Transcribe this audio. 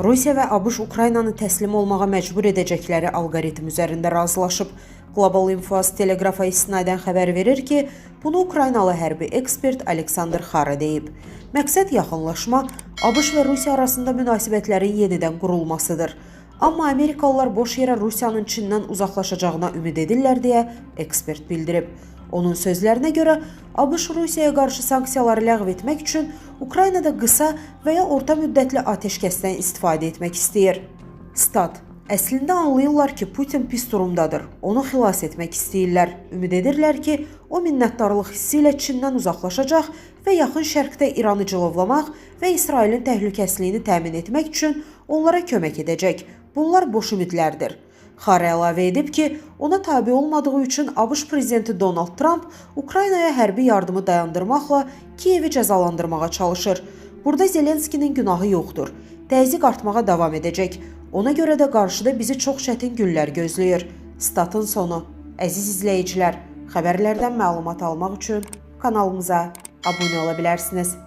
Rusiya və ABŞ Ukraynanı təslim olmağa məcbur edəcəkləri alqoritm üzərində razılaşıb. Global Info Telegrafa istinadən xəbər verir ki, bunu Ukraynalı hərbi ekspert Aleksandr Xara deyib. Məqsəd yaxınlaşma, ABŞ və Rusiya arasında münasibətlərin yenidən qurulmasıdır. Amma Amerikalılar boş yerə Rusiyanın Çindən uzaqlaşacağına ümid edirlər deyə ekspert bildirib. Onun sözlərinə görə ABŞ Rusiyaya qarşı sanksiyaları ləğv etmək üçün Ukraynada qısa və ya orta müddətli atəşkəsdən istifadə etmək istəyir. Stat: Əslində anlayırlar ki, Putin pis durumdadır, onu xilas etmək istəyirlər. Ümid edirlər ki, o minnətdarlıq hissi ilə Çindən uzaqlaşacaq və yaxın şərqdə İranı cilovlamaq və İsrailin təhlükəsizliyini təmin etmək üçün onlara kömək edəcək. Bunlar boş ümidlərdir. Xara əlavə edib ki, ona tabe olmadığı üçün ABŞ prezidenti Donald Trump Ukraynaya hərbi yardımı dayandırmaqla Kiyevi cəzalandırmağa çalışır. Burada Zelenskinin günahı yoxdur. Təzyiq artmağa davam edəcək. Ona görə də qarşıda bizi çox çətin günlər gözləyir. Statın sonu. Əziz izləyicilər, xəbərlərdən məlumat almaq üçün kanalımıza abunə ola bilərsiniz.